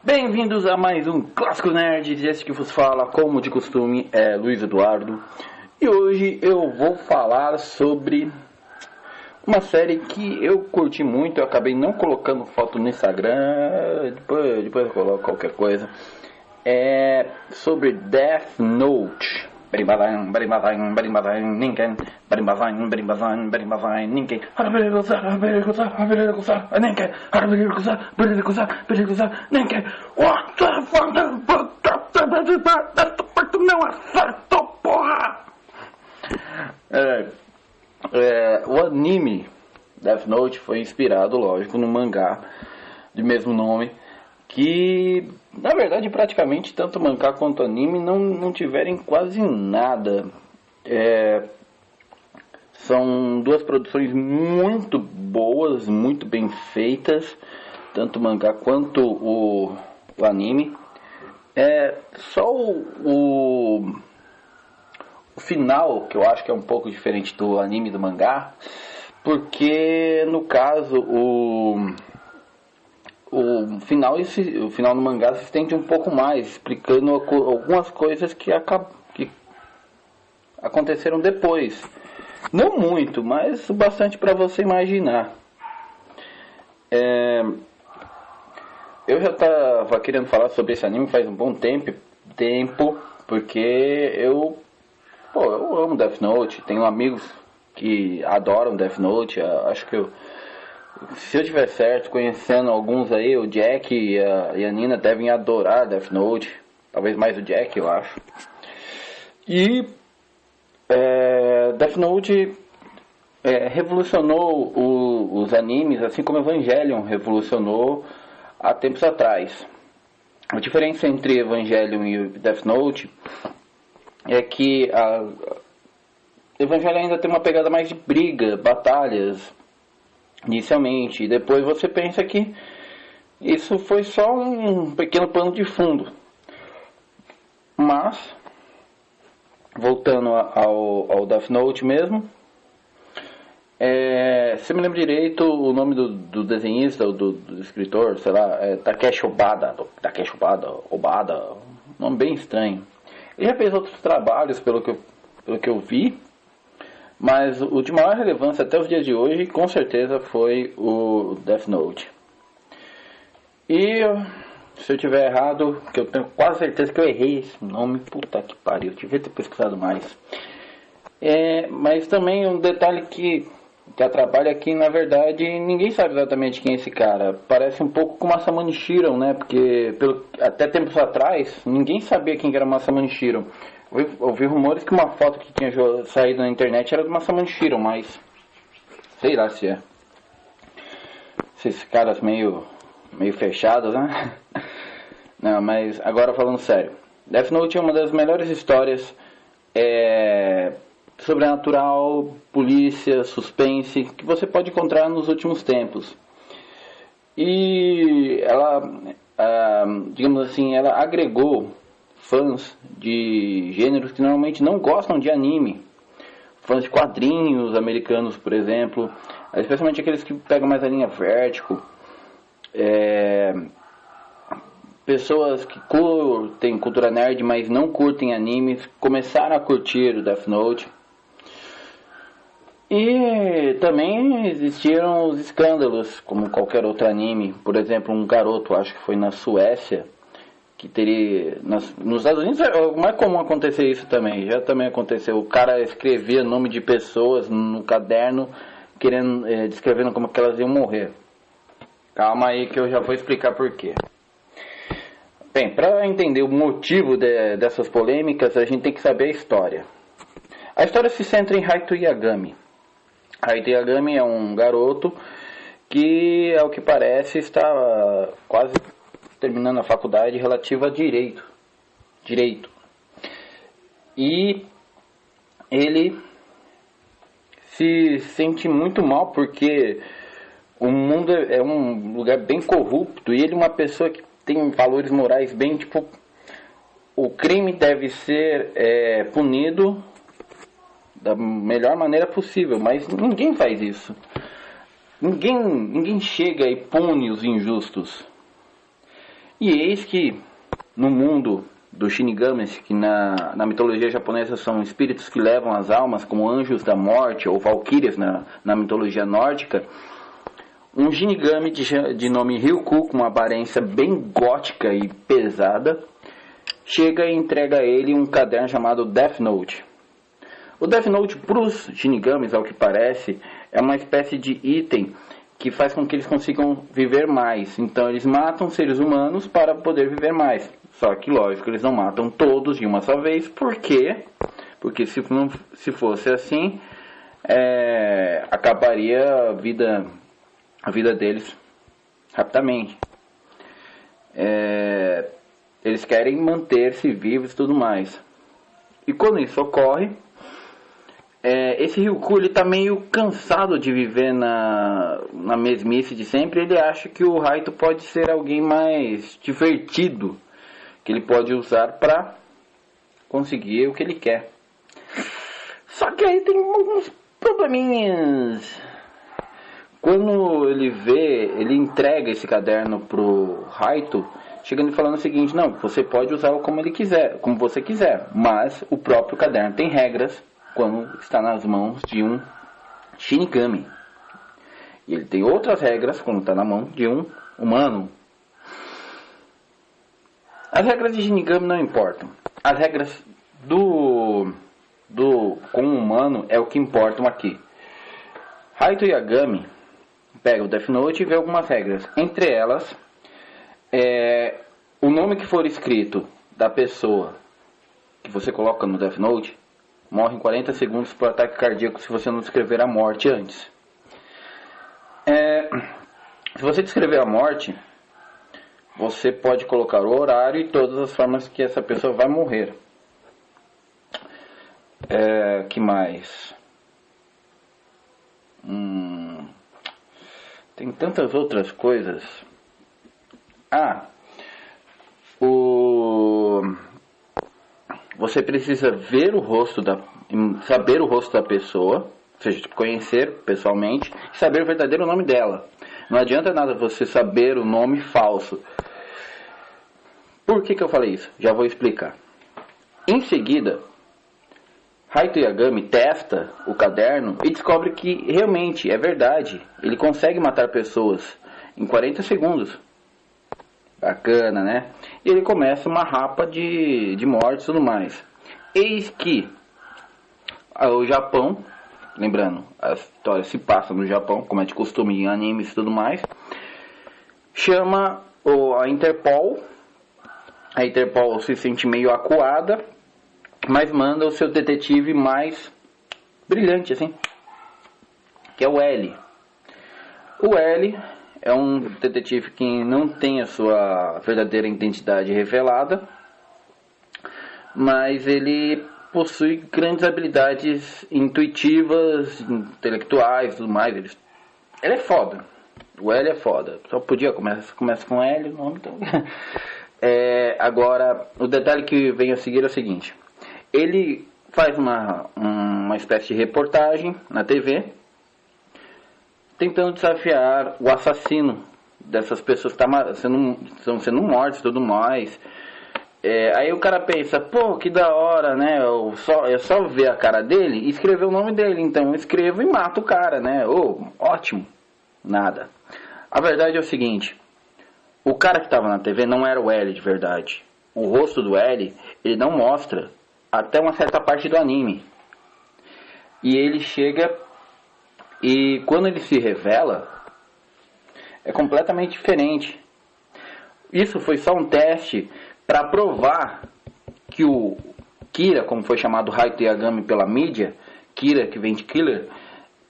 Bem-vindos a mais um Clássico Nerd. Esse que vos fala, como de costume, é Luiz Eduardo. E hoje eu vou falar sobre uma série que eu curti muito. Eu acabei não colocando foto no Instagram, depois eu coloco qualquer coisa. É sobre Death Note. What the fuck? Não acertou, porra! O anime Death Note foi inspirado, lógico, no mangá de mesmo nome, que na verdade praticamente tanto mangá quanto anime não tiverem quase nada. São duas produções muito boas, muito bem feitas, tanto o mangá quanto o anime. Só o final que eu acho que é um pouco diferente do anime e do mangá, porque no caso o final no mangá se estende um pouco mais, explicando algumas coisas que aconteceram depois. Não muito, mas o bastante para você imaginar. Eu já estava querendo falar sobre esse anime faz um bom tempo, porque eu amo Death Note, tenho amigos que adoram Death Note. Acho que se eu tiver certo, conhecendo alguns aí, o Jack e a Nina devem adorar Death Note. Talvez mais o Jack, eu acho. E Death Note revolucionou os animes, assim como Evangelion revolucionou há tempos atrás. A diferença entre Evangelion e Death Note é que Evangelion ainda tem uma pegada mais de briga, batalhas, inicialmente, e depois você pensa que isso foi só um pequeno pano de fundo. Mas, voltando ao Death Note mesmo, se me lembro direito, o nome do desenhista, ou do escritor, sei lá, é Takeshi Obada, nome bem estranho. Ele já fez outros trabalhos, pelo que eu vi, mas o de maior relevância até os dias de hoje, com certeza, foi o Death Note. E se eu tiver errado, que eu tenho quase certeza que eu errei esse nome, puta que pariu, eu devia ter pesquisado mais. Mas também um detalhe que atrapalha aqui, na verdade, ninguém sabe exatamente quem é esse cara. Parece um pouco com Masamune Shirow, né? Porque até tempos atrás, ninguém sabia quem era Masamune Shirow. Ouvi rumores que uma foto que tinha saído na internet era do Masamune Shirow, mas sei lá se esses caras meio fechados, né? Não, mas agora falando sério, Death Note é uma das melhores histórias sobrenatural, polícia, suspense que você pode encontrar nos últimos tempos. E ela, digamos assim, ela agregou fãs de gêneros que normalmente não gostam de anime, fãs de quadrinhos americanos, por exemplo, especialmente aqueles que pegam mais a linha Vertigo, pessoas que curtem cultura nerd, mas não curtem animes, começaram a curtir o Death Note. E também existiram os escândalos, como qualquer outro anime. Por exemplo, um garoto, acho que foi na Suécia, que teria... Nos Estados Unidos é mais comum acontecer isso também. Já também aconteceu. O cara escrevia nome de pessoas no caderno, descrevendo como que elas iam morrer. Calma aí que eu já vou explicar por quê. Bem, para entender o motivo dessas polêmicas, a gente tem que saber a história. A história se centra em Haito Yagami. Haito Yagami é um garoto que, ao que parece, está quase terminando a faculdade relativa a direito. E ele se sente muito mal porque o mundo é um lugar bem corrupto e ele é uma pessoa que tem valores morais bem, tipo, o crime deve ser punido da melhor maneira possível, mas ninguém faz isso. Ninguém chega e pune os injustos. E eis que no mundo dos Shinigamis, que na mitologia japonesa são espíritos que levam as almas, como anjos da morte ou valquírias na mitologia nórdica, um Shinigami de nome Ryuku, com uma aparência bem gótica e pesada, chega e entrega a ele um caderno chamado Death Note. O Death Note, para os Shinigamis, ao que parece, é uma espécie de item que faz com que eles consigam viver mais. Então eles matam seres humanos para poder viver mais. Só que, lógico, eles não matam todos de uma só vez. Por quê? Porque se fosse assim, acabaria a vida deles rapidamente. Eles querem manter-se vivos e tudo mais. E quando isso ocorre, esse Ryuku, ele tá meio cansado de viver na mesmice de sempre. Ele acha que o Raito pode ser alguém mais divertido, que ele pode usar para conseguir o que ele quer. Só que aí tem alguns probleminhas. Quando ele entrega esse caderno pro Raito, chegando e falando o seguinte: não, você pode usá-lo como você quiser, mas o próprio caderno tem regras quando está nas mãos de um Shinigami. E ele tem outras regras quando está na mão de um humano. As regras de Shinigami não importam. As regras com o humano é o que importam aqui. Raito Yagami pega o Death Note e vê algumas regras. Entre elas, o nome que for escrito da pessoa que você coloca no Death Note morre em 40 segundos por ataque cardíaco se você não descrever a morte antes. Se você descrever a morte, você pode colocar o horário e todas as formas que essa pessoa vai morrer. Que mais? Tem tantas outras coisas. Você precisa ver saber o rosto da pessoa, ou seja, conhecer pessoalmente, e saber o verdadeiro nome dela. Não adianta nada você saber o nome falso. Por que eu falei isso? Já vou explicar. Em seguida, Raito Yagami testa o caderno e descobre que realmente é verdade. Ele consegue matar pessoas em 40 segundos. Bacana, né? E ele começa uma rapa de mortes e tudo mais. Eis que o Japão, lembrando, a história se passa no Japão, como é de costume em animes e tudo mais, chama a Interpol. A Interpol se sente meio acuada, mas manda o seu detetive mais brilhante, assim, que é o L. O L é um detetive que não tem a sua verdadeira identidade revelada, mas ele possui grandes habilidades intuitivas, intelectuais e tudo mais. Ele é foda. O L é foda. Só podia, começa com L, o nome então. Agora, o detalhe que vem a seguir é o seguinte: ele faz uma espécie de reportagem na TV, tentando desafiar o assassino dessas pessoas que estão sendo mortas e tudo mais. Aí o cara pensa, pô, que da hora, né? É só ver a cara dele e escrever o nome dele. Então eu escrevo e mato o cara, né? Ótimo. Nada. A verdade é o seguinte: o cara que estava na TV não era o L de verdade. O rosto do L, ele não mostra até uma certa parte do anime. E ele chega e quando ele se revela, é completamente diferente. Isso foi só um teste para provar que o Kira, como foi chamado Raito Yagami pela mídia, Kira que vem de killer,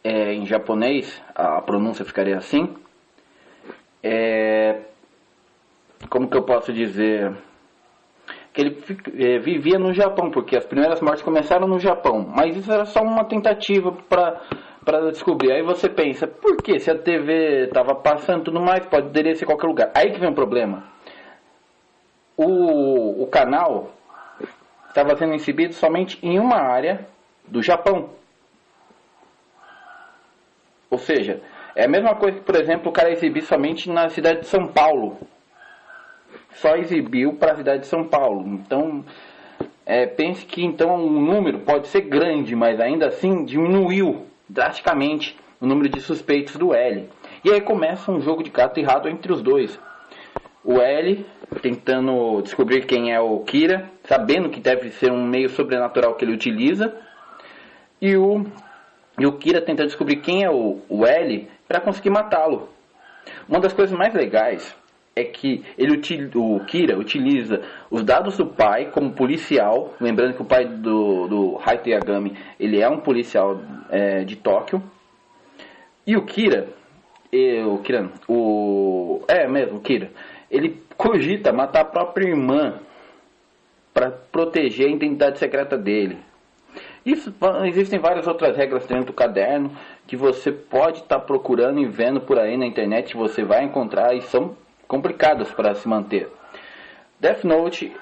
em japonês, a pronúncia ficaria assim. Como que eu posso dizer? Que ele vivia no Japão, porque as primeiras mortes começaram no Japão. Mas isso era só uma tentativa para descobrir. Aí você pensa, por que? Se a TV estava passando tudo mais, poderia ser qualquer lugar. Aí que vem o problema. O canal estava sendo exibido somente em uma área do Japão. Ou seja, é a mesma coisa que, por exemplo, o cara exibir somente na cidade de São Paulo. só exibiu para a cidade de São Paulo. Então, pense que então o número pode ser grande, mas ainda assim diminuiu drasticamente o número de suspeitos do L. E aí começa um jogo de gato e rato entre os dois. O L tentando descobrir quem é o Kira, sabendo que deve ser um meio sobrenatural que ele utiliza, e o Kira tentando descobrir quem é o L para conseguir matá-lo. Uma das coisas mais legais é que o Kira utiliza os dados do pai como policial, lembrando que o pai do Haito Yagami, ele é um policial de Tóquio, e o Kira, ele cogita matar a própria irmã para proteger a identidade secreta dele. Existem várias outras regras dentro do caderno que você pode estar procurando e vendo por aí na internet, você vai encontrar e são complicadas para se manter. Death Note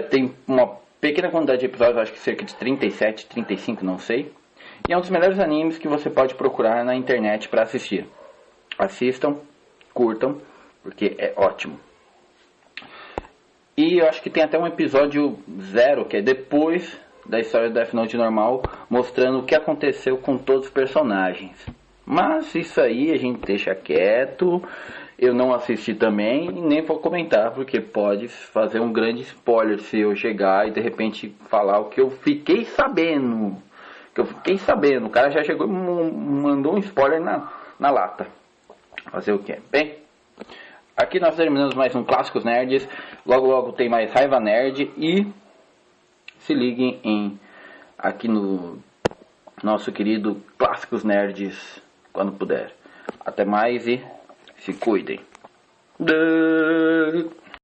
tem uma pequena quantidade de episódios, acho que cerca de 37, 35, não sei. E é um dos melhores animes que você pode procurar na internet para assistir. Assistam, curtam, porque é ótimo. E eu acho que tem até um episódio 0, que é depois da história do Death Note normal, mostrando o que aconteceu com todos os personagens. Mas isso aí a gente deixa quieto. Eu não assisti também e nem vou comentar, porque pode fazer um grande spoiler se eu chegar e de repente falar o que eu fiquei sabendo. O cara já chegou e mandou um spoiler na lata. Fazer o que? Bem, aqui nós terminamos mais um Clássicos Nerds. Logo logo tem mais Raiva Nerd. E se liguem aqui no nosso querido Clássicos Nerds quando puder. Até mais e se cuidem.